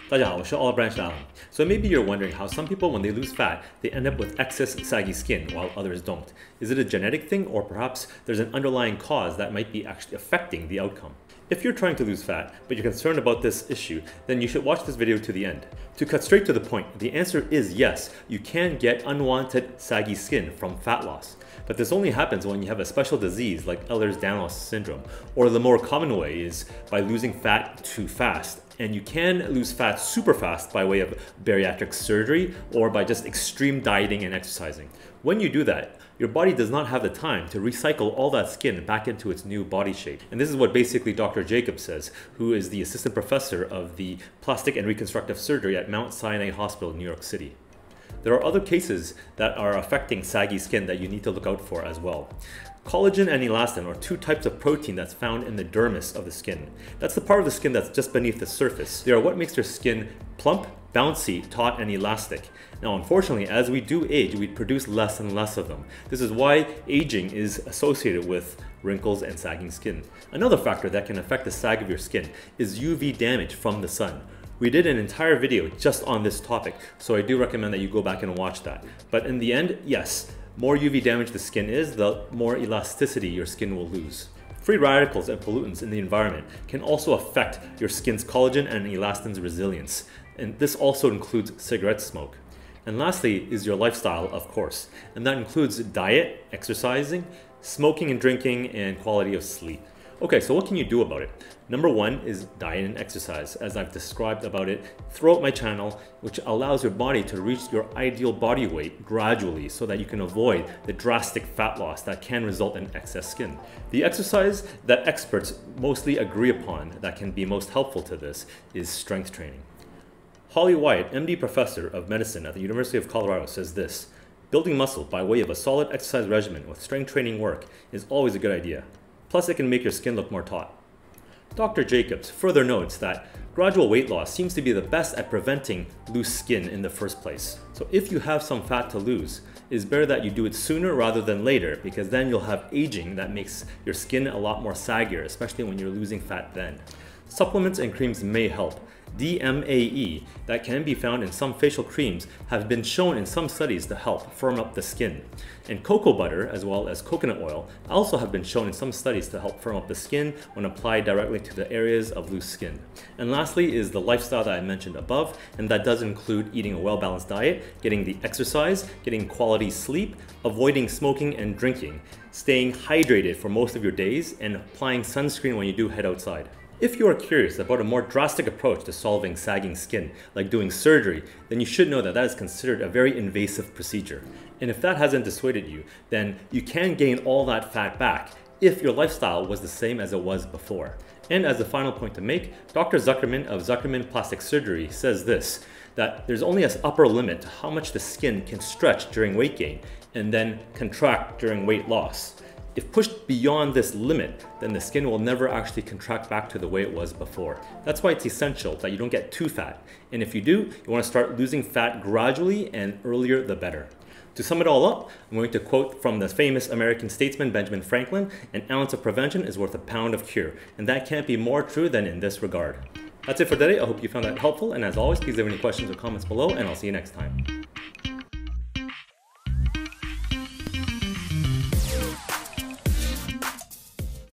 大家好，我是 Olive Branch Allen. So maybe you're wondering how some people, when they lose fat, they end up with excess saggy skin while others don't. Is it a genetic thing, or perhaps there's an underlying cause that might be actually affecting the outcome? If you're trying to lose fat, but you're concerned about this issue, then you should watch this video to the end. To cut straight to the point, the answer is yes, you can get unwanted saggy skin from fat loss. But this only happens when you have a special disease like Ehlers-Danlos syndrome, or the more common way is by losing fat too fast. And you can lose fat super fast by way of bariatric surgery or by just extreme dieting and exercising. When you do that, your body does not have the time to recycle all that skin back into its new body shape. And this is what basically Dr. Jacobs says, who is the assistant professor of the plastic and reconstructive surgery at Mount Sinai Hospital in New York City. There are other cases that are affecting saggy skin that you need to look out for as well. Collagen and elastin are two types of protein that's found in the dermis of the skin. That's the part of the skin that's just beneath the surface. They are what makes your skin plump, bouncy, taut, and elastic. Now, unfortunately, as we do age, we produce less and less of them. This is why aging is associated with wrinkles and sagging skin. Another factor that can affect the sag of your skin is UV damage from the sun. We did an entire video just on this topic, so I do recommend that you go back and watch that. But in the end, yes, more UV damage the skin is, the more elasticity your skin will lose. Free radicals and pollutants in the environment can also affect your skin's collagen and elastin's resilience, and this also includes cigarette smoke. And lastly is your lifestyle, of course, and that includes diet, exercising, smoking and drinking, and quality of sleep. Okay, so what can you do about it? Number one is diet and exercise, as I've described about it throughout my channel, which allows your body to reach your ideal body weight gradually so that you can avoid the drastic fat loss that can result in excess skin. The exercise that experts mostly agree upon that can be most helpful to this is strength training. Holly Wyatt, MD professor of medicine at the University of Colorado, says this: building muscle by way of a solid exercise regimen with strength training work is always a good idea. Plus, it can make your skin look more taut. Dr. Jacobs further notes that gradual weight loss seems to be the best at preventing loose skin in the first place. So if you have some fat to lose, it's better that you do it sooner rather than later, because then you'll have aging that makes your skin a lot more saggier, especially when you're losing fat then. Supplements and creams may help. DMAE that can be found in some facial creams have been shown in some studies to help firm up the skin. And cocoa butter, as well as coconut oil, also have been shown in some studies to help firm up the skin when applied directly to the areas of loose skin. And lastly is the lifestyle that I mentioned above, and that does include eating a well-balanced diet, getting the exercise, getting quality sleep, avoiding smoking and drinking, staying hydrated for most of your days, and applying sunscreen when you do head outside. If you are curious about a more drastic approach to solving sagging skin, like doing surgery, then you should know that that is considered a very invasive procedure. And if that hasn't dissuaded you, then you can gain all that fat back if your lifestyle was the same as it was before. And as a final point to make, Dr. Zuckerman of Zuckerman Plastic Surgery says this, that there's only an upper limit to how much the skin can stretch during weight gain and then contract during weight loss. If pushed beyond this limit, then the skin will never actually contract back to the way it was before. That's why it's essential that you don't get too fat. And if you do, you want to start losing fat gradually, and earlier the better. To sum it all up, I'm going to quote from the famous American statesman Benjamin Franklin: "An ounce of prevention is worth a pound of cure." And that can't be more true than in this regard. That's it for today. I hope you found that helpful, and as always, please leave any questions or comments below, and I'll see you next time.